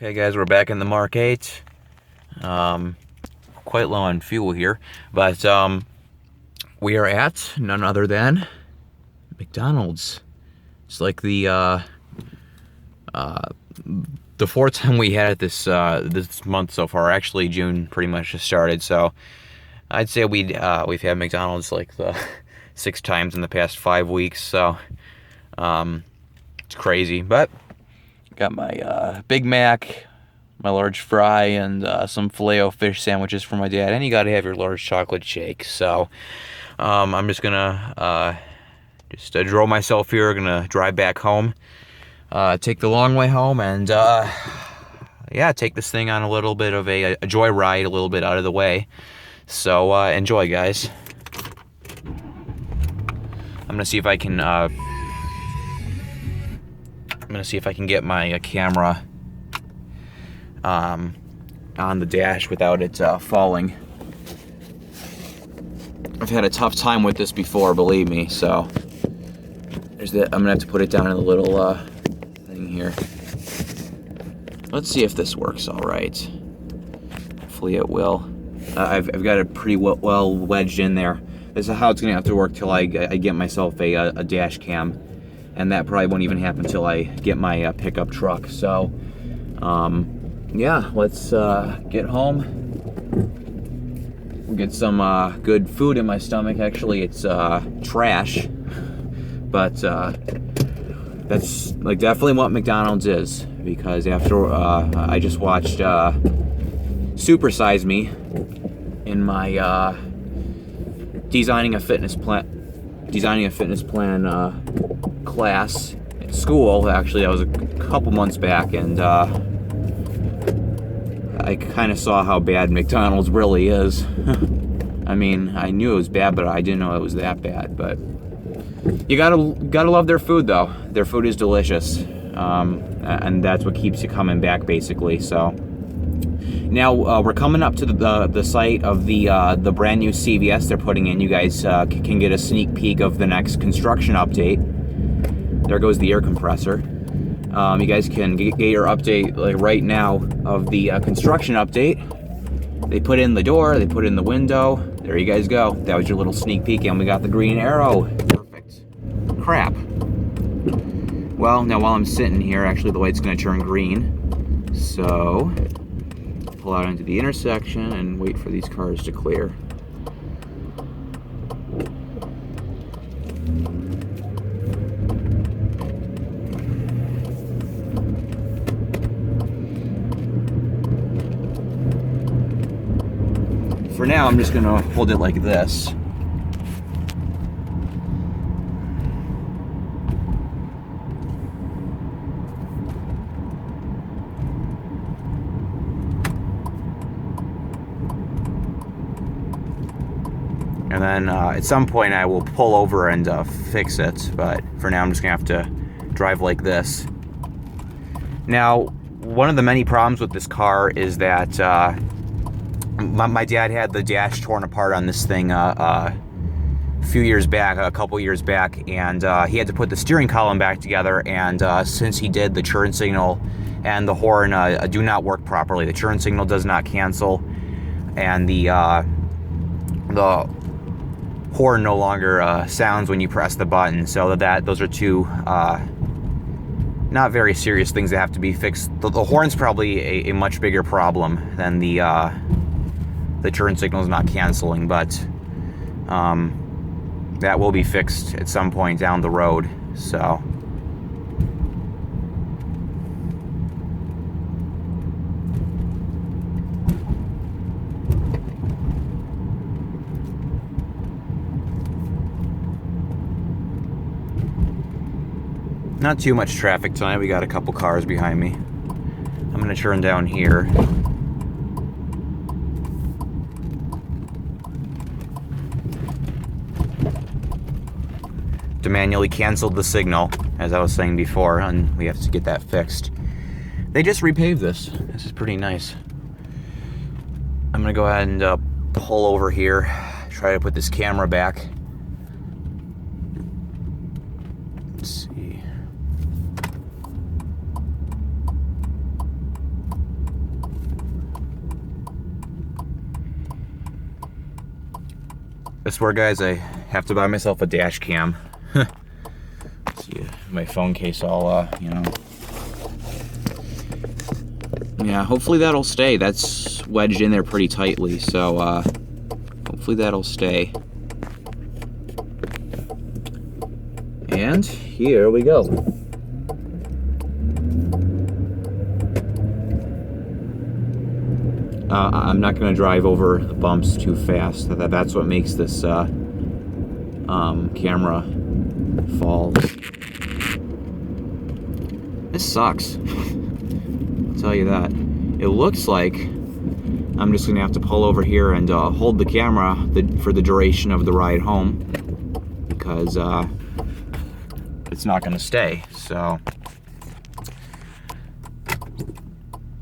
Okay guys, we're back in the Mark VIII. Quite low on fuel here, but we are at none other than McDonald's. It's like the fourth time we had it this month so far. Actually, June pretty much just started, so I'd say we've had McDonald's like the 6 times in the past 5 weeks. So it's crazy, but got my Big Mac, my large fry, and some Filet-O-Fish sandwiches for my dad. And you gotta have your large chocolate shake. So I'm just gonna drove myself here. Gonna drive back home, take the long way home, and yeah, take this thing on a little bit of a joyride, a little bit out of the way. So enjoy, guys. I'm gonna see if I can get my camera on the dash without it falling. I've had a tough time with this before, believe me. So there's that. I'm gonna have to put it down in the little thing here. Let's see if this works all right. Hopefully it will. I've got it pretty well wedged in there. This is how it's gonna have to work till I get myself a dash cam, and that probably won't even happen till I get my pickup truck. So yeah, let's get home. We'll get some good food in my stomach. Actually, it's trash, but that's like definitely what McDonald's is, because after I just watched Super Size Me in my designing a fitness plan class at school. Actually, that was a couple months back, and I kind of saw how bad McDonald's really is. I mean, I knew it was bad, but I didn't know it was that bad. But you gotta love their food, though. Their food is delicious, and that's what keeps you coming back, basically. So now we're coming up to the site of the brand new CVS they're putting in. You guys can get a sneak peek of the next construction update. There goes the air compressor. You guys can get your update like right now of the construction update. They put in the door, they put in the window. There you guys go. That was your little sneak peek, and we got the green arrow. Perfect. Crap. Well, now while I'm sitting here, actually the light's gonna turn green. So pull out into the intersection and wait for these cars to clear. For now, I'm just gonna hold it like this. And then at some point I will pull over and fix it, but for now I'm just gonna have to drive like this. Now, one of the many problems with this car is that my dad had the dash torn apart on this thing a couple years back, and he had to put the steering column back together, and since he did, the turn signal and the horn do not work properly. The turn signal does not cancel, and the horn no longer sounds when you press the button. So those are two not very serious things that have to be fixed. The horn's probably a much bigger problem than the turn signal is not canceling, but that will be fixed at some point down the road. So not too much traffic tonight. We got a couple cars behind me. I'm gonna turn down here. To manually cancel the signal, as I was saying before, and we have to get that fixed. They just repaved this. This is pretty nice. I'm gonna go ahead and pull over here, try to put this camera back. Let's see. I swear, guys, I have to buy myself a dash cam. See, my phone case all, Yeah, hopefully that'll stay. That's wedged in there pretty tightly, so hopefully that'll stay. And here we go. I'm not going to drive over the bumps too fast. That's what makes this camera fall. This sucks. I'll tell you that. It looks like I'm just going to have to pull over here and hold the camera for the duration of the ride home, because it's not going to stay. So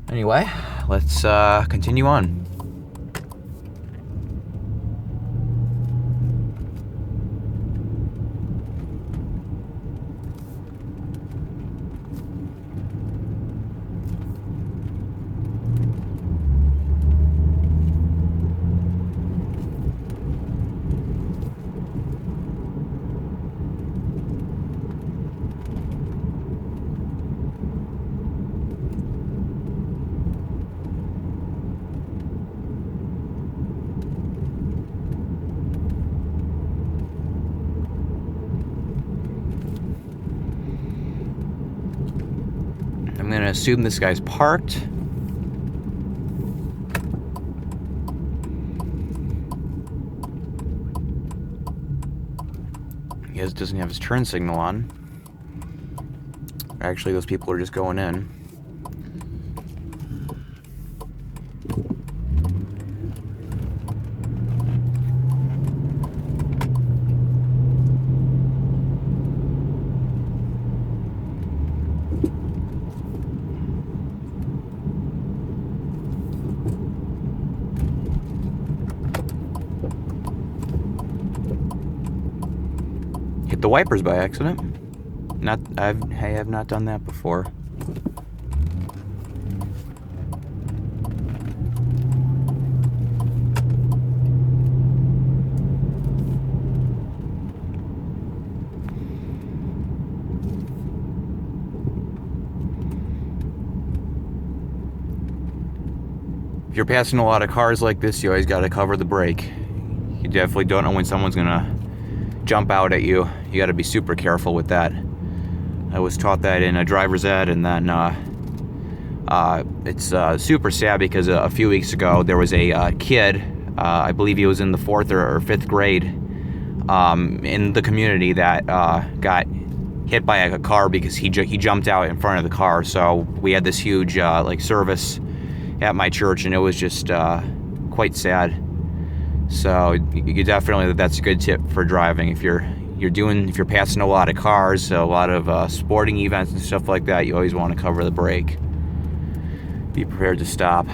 anyway, let's continue on. I'm going to assume this guy's parked. He doesn't have his turn signal on. Actually, those people are just going in. Hit the wipers by accident. I have not done that before. If you're passing a lot of cars like this, you always got to cover the brake. You definitely don't know when someone's gonna jump out at you. You got to be super careful with that. I was taught that in a driver's ed, and then it's super sad because a few weeks ago there was a kid, I believe he was in the 4th or 5th grade, in the community that got hit by a car because he jumped out in front of the car. So we had this huge service at my church, and it was just quite sad. So you definitely, that's a good tip for driving. If you're passing a lot of cars, a lot of sporting events and stuff like that, you always want to cover the brake. Be prepared to stop.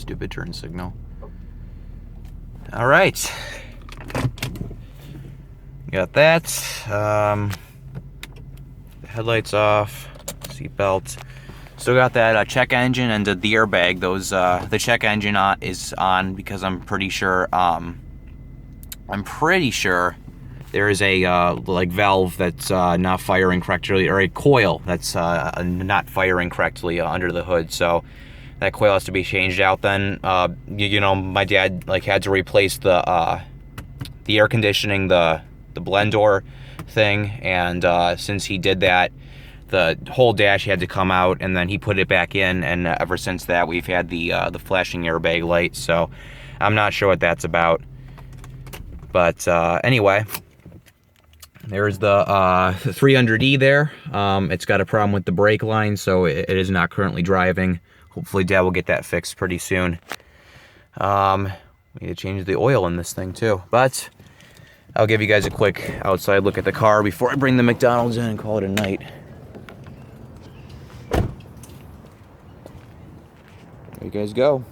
Stupid turn signal. All right. Got that. The headlights off. Seatbelt. Still got that check engine and the airbag. Those the check engine is on because I'm pretty sure there is a like valve that's not firing correctly, or a coil that's not firing correctly under the hood. So that coil has to be changed out. Then you know, my dad like had to replace the air conditioning, the blend door thing, and since he did that, the whole dash had to come out, and then he put it back in, and ever since that we've had the flashing airbag light. So I'm not sure what that's about, but anyway, there's the 300E there. It's got a problem with the brake line, so it is not currently driving. Hopefully Dad will get that fixed pretty soon. We need to change the oil in this thing too, but I'll give you guys a quick outside look at the car before I bring the McDonald's in and call it a night. There you guys go.